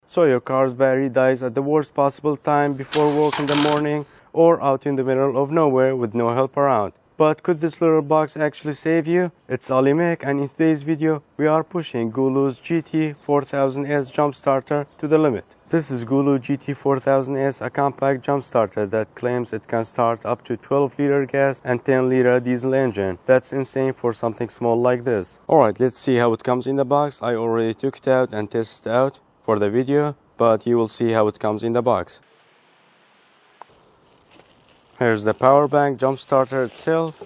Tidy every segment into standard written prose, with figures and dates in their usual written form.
so your car's battery dies at the worst possible time before work in the morning or out in the middle of nowhere with no help around. But could this little box actually save you? It's Ali Mek, and in today's video we are pushing GOOLOO's GT4000S jump starter to the limit. This is GOOLOO GT4000S, a compact jump starter that claims it can start up to 12-liter gas and 10-liter diesel engine. That's insane for something small like this. Alright, let's see how it comes in the box. I already took it out and tested it out for the video, but you will see how it comes in the box. Here's the power bank jump starter itself.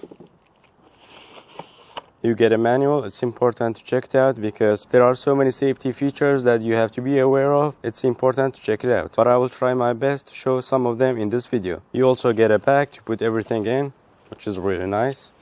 You get a manual. It's important to check it out because there are so many safety features that you have to be aware of. It's important to check it out, but I will try my best to show some of them in this video. You also get a bag to put everything in, which is really nice.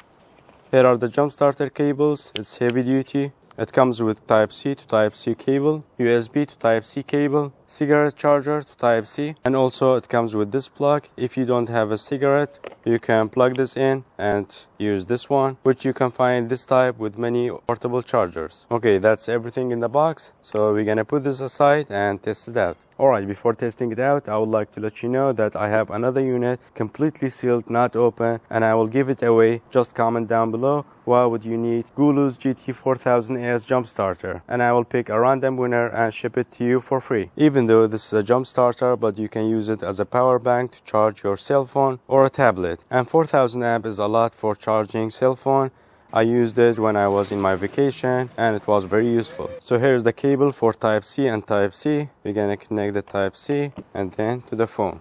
Here are the jump starter cables. It's heavy duty. It comes with Type-C to Type-C cable, USB to Type-C cable, cigarette charger to Type-C, and also it comes with this plug. If you don't have a cigarette, you can plug this in and use this one, which you can find this type with many portable chargers. Okay, that's everything in the box, so we're gonna put this aside and test it out. Alright, before testing it out, I would like to let you know that I have another unit completely sealed, not open, and I will give it away. Just comment down below why would you need GOOLOO's GT4000S jump starter, and I will pick a random winner and ship it to you for free. Even though this is a jump starter, but you can use it as a power bank to charge your cell phone or a tablet, and 4000 amp is a lot for charging cell phone. I used it when I was in my vacation and it was very useful. So here's the cable for Type-C and Type-C. We're gonna connect the Type-C and then to the phone.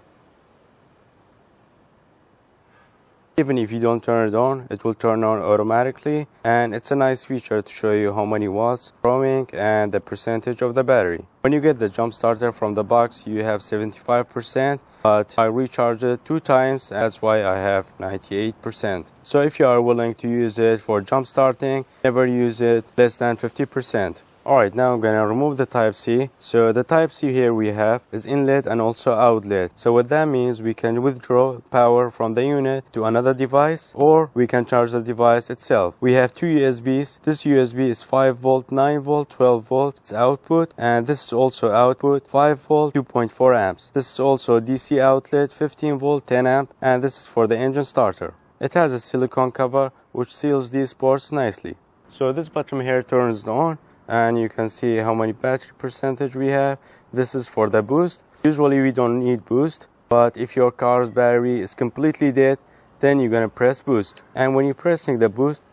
Even if you don't turn it on, it will turn on automatically, and it's a nice feature to show you how many watts roaming and the percentage of the battery. When you get the jump starter from the box, you have 75%, but I recharged it 2 times, that's why I have 98%. So if you are willing to use it for jump starting, never use it less than 50%. Alright, now I'm gonna remove the Type-C. So the Type-C here we have is inlet and also outlet. So what that means, we can withdraw power from the unit to another device, or we can charge the device itself. We have 2 USBs. This USB is 5 volt, 9 volt, 12 volt. It's output, and this is also output, 5 volt, 2.4 amps. This is also DC outlet, 15 volt, 10 amp, and this is for the engine starter. It has a silicone cover which seals these ports nicely. So this button here turns on, and you can see how many battery percentage we have. This is for the boost. Usually we don't need boost, but if your car's battery is completely dead, then you're gonna press boost, and when you're pressing the boost,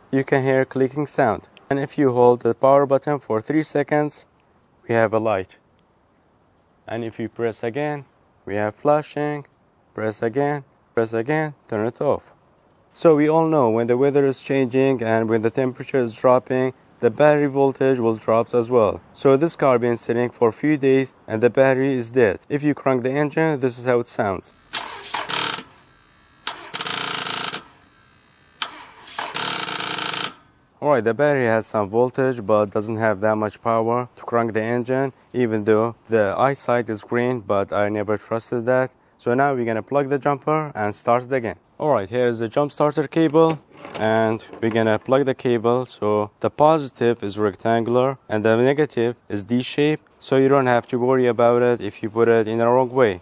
you can hear clicking sound. And if you hold the power button for 3 seconds, we have a light. And if you press again, we have flashing. Press again, turn it off. So we all know when the weather is changing and when the temperature is dropping, the battery voltage will drop as well. So this car been sitting for a few days and the battery is dead. If you crank the engine, this is how it sounds. Alright, the battery has some voltage but doesn't have that much power to crank the engine, even though the eyesight is green, but I never trusted that. So now we're gonna plug the jumper and start it again. Alright, here's the jump starter cable, and we're gonna plug the cable. So the positive is rectangular and the negative is D-shape, so you don't have to worry about it if you put it in the wrong way.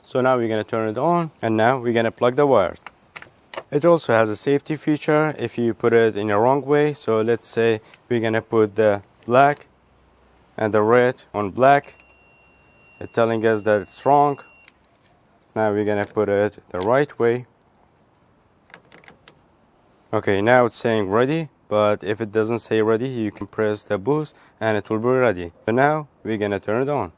So now we're gonna turn it on, and now we're gonna plug the wires. It also has a safety feature if you put it in the wrong way. So let's say we're gonna put the black and the red on black. It's telling us that it's wrong. Now we're gonna put it the right way. Okay, now it's saying ready, but if it doesn't say ready, you can press the boost and it will be ready. So now we're gonna turn it on.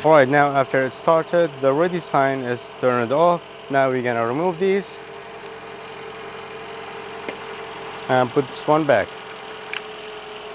Alright, now after it started, the ready sign is turned off. Now we're gonna remove these and put this one back.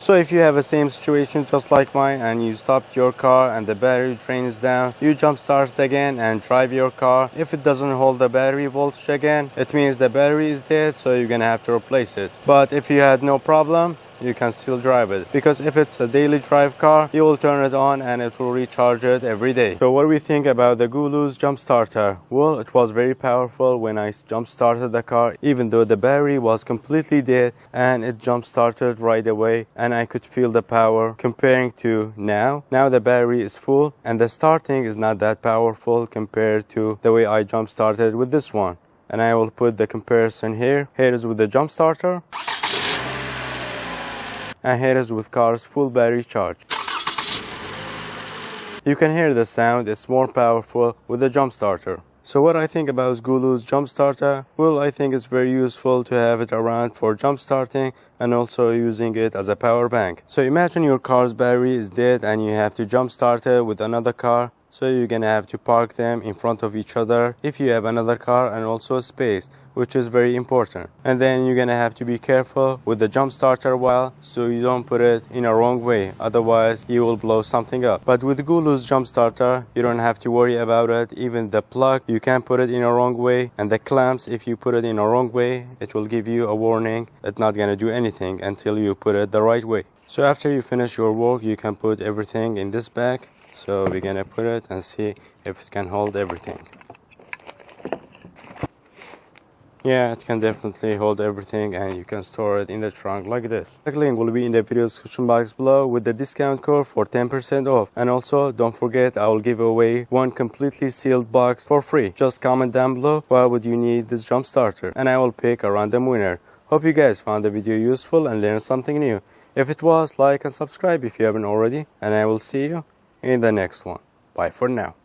So if you have the same situation just like mine and you stopped your car and the battery drains down, you jump start it again and drive your car. If it doesn't hold the battery voltage again, it means the battery is dead, so you're gonna have to replace it. But if you had no problem, you can still drive it. Because if it's a daily drive car, you will turn it on and it will recharge it every day. So what do we think about the Gulu's jump starter? Well, it was very powerful when I jump started the car, even though the battery was completely dead, and it jump started right away and I could feel the power. Comparing to now the battery is full and the starting is not that powerful compared to the way I jump started with this one. And I will put the comparison here. Here is with the jump starter, and here is with car's full battery charge. You can hear the sound is more powerful with the jump starter. So what I think about Gulu's jump starter? Well, I think it's very useful to have it around for jump starting and also using it as a power bank. So imagine your car's battery is dead and you have to jump start it with another car. So you're gonna have to park them in front of each other if you have another car and also space, which is very important. And then you're gonna have to be careful with the jump starter while, so you don't put it in a wrong way, otherwise you will blow something up. But with Gulu's jump starter, you don't have to worry about it. Even the plug, you can put it in a wrong way, and the clamps, if you put it in a wrong way, it will give you a warning. It's not gonna do anything until you put it the right way. So after you finish your work, you can put everything in this bag. So we're gonna put it and see if it can hold everything. Yeah, it can definitely hold everything, and you can store it in the trunk like this. The link will be in the video description box below with the discount code for 10% off. And also don't forget, I will give away one completely sealed box for free. Just comment down below why would you need this jump starter, and I will pick a random winner. Hope you guys found the video useful and learned something new. If it was, like and subscribe if you haven't already, and I will see you in the next one. Bye for now.